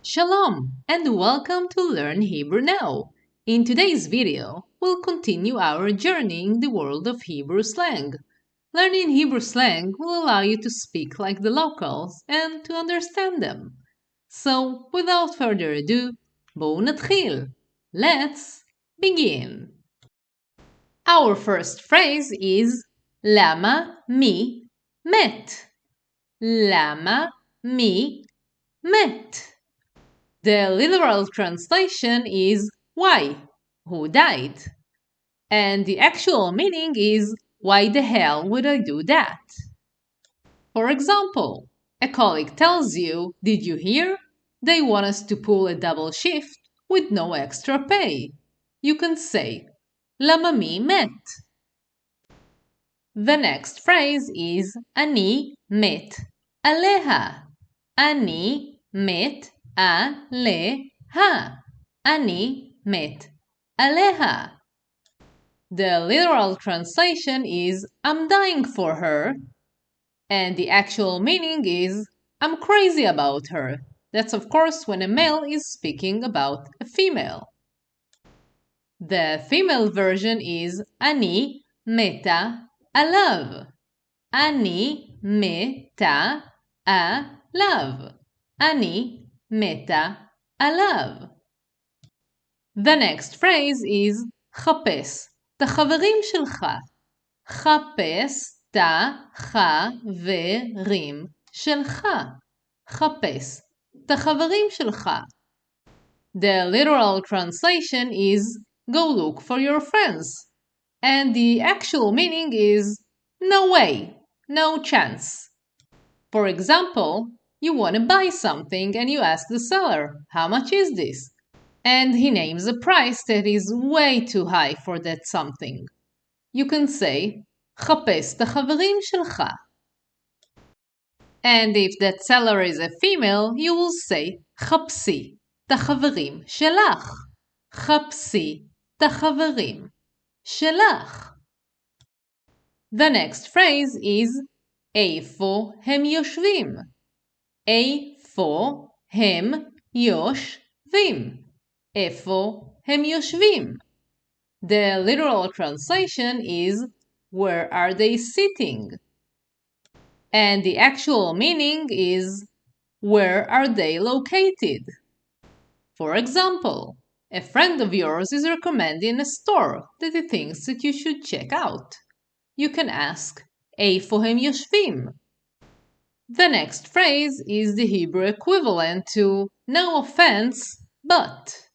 Shalom and welcome to Learn Hebrew Now. In today's video, we'll continue our journey in the world of Hebrew slang. Learning Hebrew slang will allow you to speak like the locals and to understand them. So, without further ado, בואו נתחיל. Let's begin. Our first phrase is למה מי מת? למה מי מת? The literal translation is why, who died. And the actual meaning is why the hell would I do that? For example, a colleague tells you, did you hear? They want us to pull a double shift with no extra pay. You can say, למה מי מת? The next phrase is אני מת עליה. אני מת עליה. אני מת עליה. The literal translation is I'm dying for her, and the actual meaning is I'm crazy about her. That's of course when a male is speaking about a female. The female version is אני מתה עליו. אני מתה עליו. אני מתה עליו. The next phrase is חפש את החברים שלך. חפש את החברים שלך. חפש את החברים שלך. The literal translation is go look for your friends. And the actual meaning is no way, no chance. For example, you want to buy something and you ask the seller, how much is this? And he names a price that is way too high for that something. You can say, חפש את החברים שלך. And if that seller is a female, you will say, חפשי את החברים שלך. חפשי את החברים שלך. The next phrase is איפה הם יושבים? איפה הם יושבים? איפה הם יושבים? The literal translation is where are they sitting? And the actual meaning is where are they located? For example, a friend of yours is recommending a store that he thinks that you should check out. You can ask, איפה הם יושבים? The next phrase is the Hebrew equivalent to no offense, but.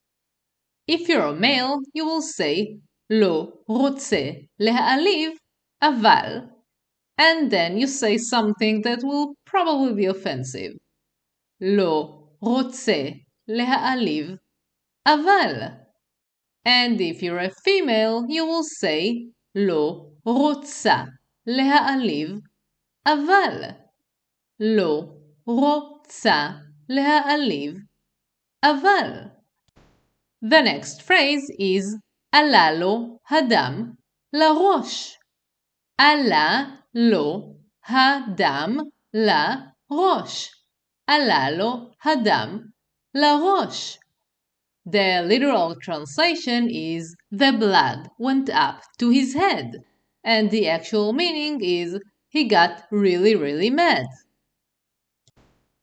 If you're a male, you will say, לא רוצה להעליב, אבל. And then you say something that will probably be offensive. לא רוצה להעליב, אבל. And if you're a female, you will say, לא רוצה להעליב, אבל. לא רוצה להעליב, אבל. The next phrase is עלה לו הדם לראש. עלה לו הדם לראש. עלה לו הדם לראש. The literal translation is the blood went up to his head, and the actual meaning is he got really mad.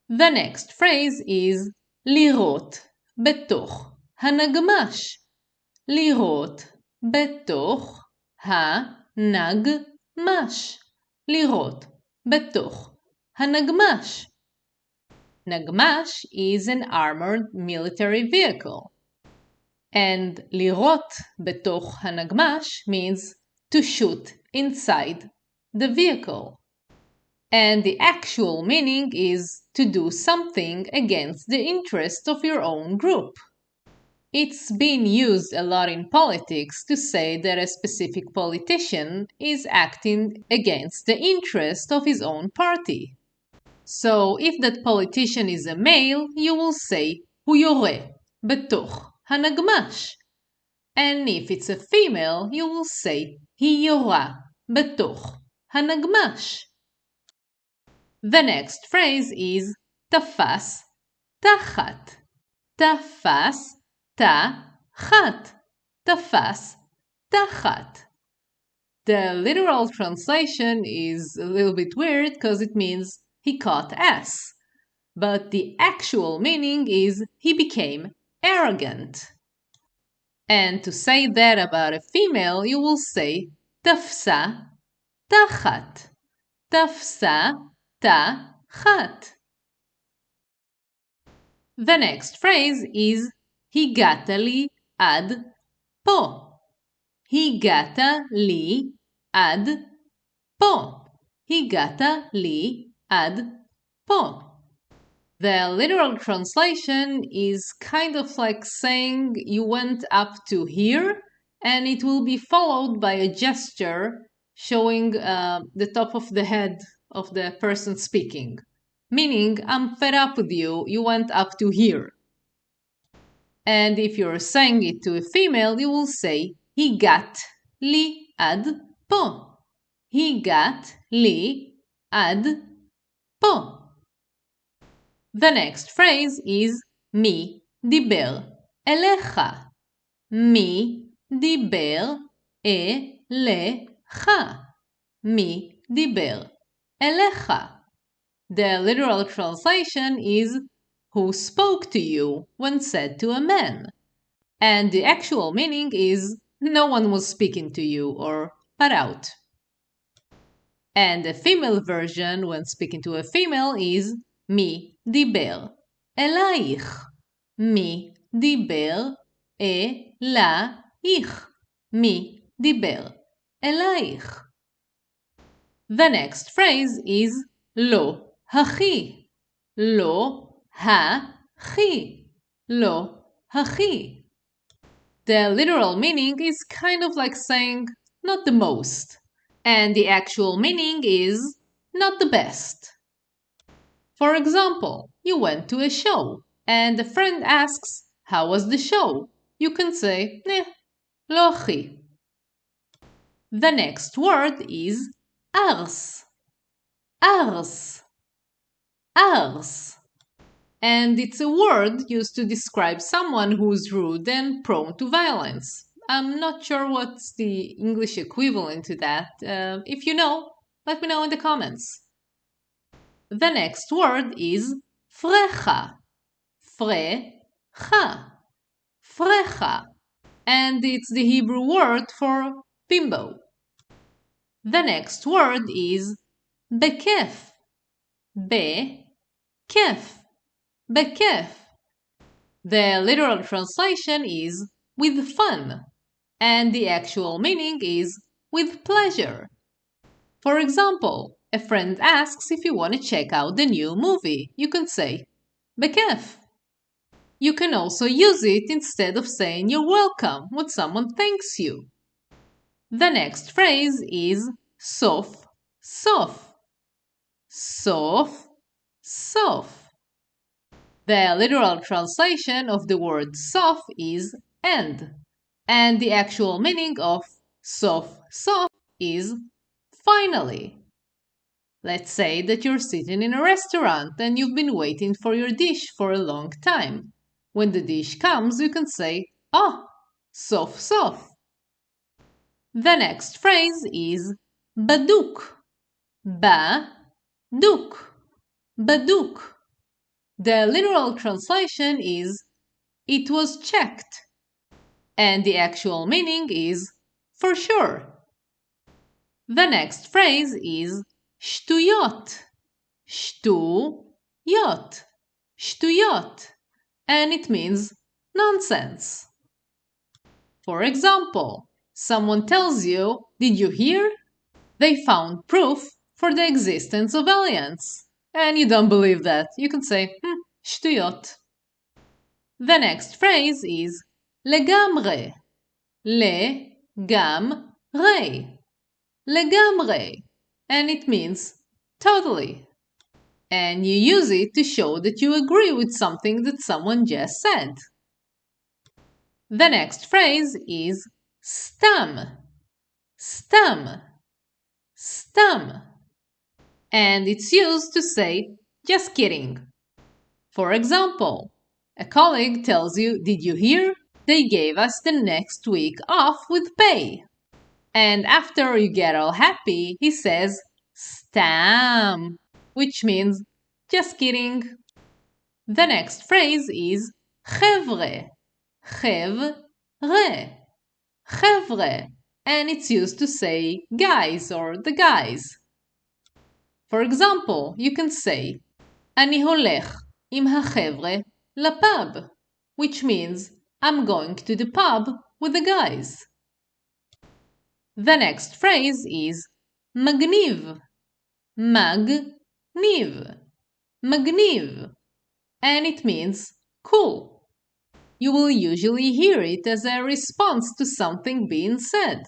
The next phrase is לירות בתוך הנגמש. לירות בתוך הנגמש. לירות בתוך הנגמש. Nagmash is an armored military vehicle. And לירות בתוך הנגמש means to shoot inside the vehicle. And the actual meaning is to do something against the interest of your own group. It's been used a lot in politics to say that a specific politician is acting against the interest of his own party. So if that politician is a male, you will say הוא יורה בתוך הנגמש. And if it's a female, you will say היא יורה בתוך הנגמש. The next phrase is תפס תחת. תפס תחת. תפס תחת. The literal translation is a little bit weird because it means he caught ass. But the actual meaning is he became arrogant. And to say that about a female, you will say תפסה תחת. תפסה תחת. The next phrase is הגעת לי עד פה. הגעת לי עד פה. הגעת לי עד פה. The literal translation is kind of like saying you went up to here, and it will be followed by a gesture showing the top of the head of the person speaking. Meaning, I'm fed up with you, you went up to here. And if you're saying it to a female, you will say, הגעת לי עד פה. הגעת לי עד פה. The next phrase is מי דיבר אליך. מי דיבר אליך. מי דיבר אליך. The literal translation is who spoke to you when said to a man. And the actual meaning is no one was speaking to you or put out. And the female version when speaking to a female is מי דיבר אלייך. מי דיבר אלייך. מי דיבר אלייך. The next phrase is לא הכי. לא הכי. לא הכי. The literal meaning is kind of like saying not the most. And the actual meaning is not the best. For example, you went to a show and a friend asks, how was the show? You can say, לא הכי. The next word is ארס. ארס. ארס. And it's a word used to describe someone who's rude and prone to violence. I'm not sure what's the English equivalent to that. If you know, let me know in the comments. The next word is frecha. Frecha. Frecha. And it's the Hebrew word for bimbo. The next word is bekef. Bekef. Bekef. The literal translation is with fun, and the actual meaning is with pleasure. For example, a friend asks if you want to check out the new movie. You can say, bekef. You can also use it instead of saying you're welcome when someone thanks you. The next phrase is sof, sof. Sof, sof. The literal translation of the word sof is end, and the actual meaning of sof, sof is finally. Let's say that you're sitting in a restaurant and you've been waiting for your dish for a long time. When the dish comes, you can say, oh, sof, sof. The next phrase is baduk. Baduk. Baduk. The literal translation is it was checked, and the actual meaning is for sure. The next phrase is shtuyot. Shtuyot. Shtuyot. And it means nonsense. For example, someone tells you, did you hear? They found proof for the existence of aliens. And you don't believe that. You can say, shtuyot. The next phrase is לגמרי. לגמרי. לגמרי. And it means totally. And you use it to show that you agree with something that someone just said. The next phrase is stam. Stam. Stam. And it's used to say, just kidding. For example, A colleague tells you, "Did you hear? They gave us the next week off with pay." And after you get all happy, he says, "Stam," which means, "Just kidding." The next phrase is חבר'ה, חבר'ה, חבר'ה, and it's used to say guys or the guys. For example, you can say, אני הולך עם החבר'ה לפאב, which means I'm going to the pub with the guys. The next phrase is מגניב, מגניב, מגניב, and it means cool. You will usually hear it as a response to something being said.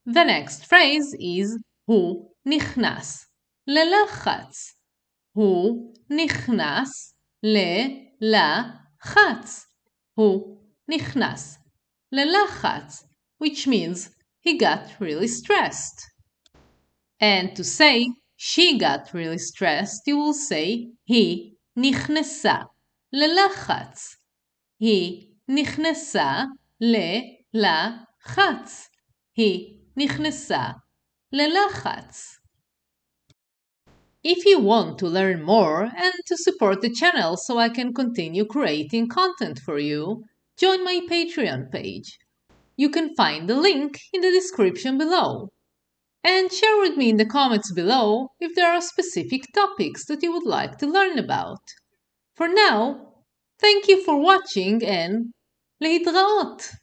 The next phrase is הוא נכנס ללחץ. הוא נכנס ללחץ. הוא נכנס ללחץ, which means he got really stressed. And to say she got really stressed, you will say היא נכנסה ללחץ. היא נכנסה ללחץ. היא נכנסה ללחץ. If you want to learn more and to support the channel so I can continue creating content for you, join my Patreon page. You can find the link in the description below. And share with me in the comments below if there are specific topics that you would like to learn about. For now, thank you for watching and להתראות!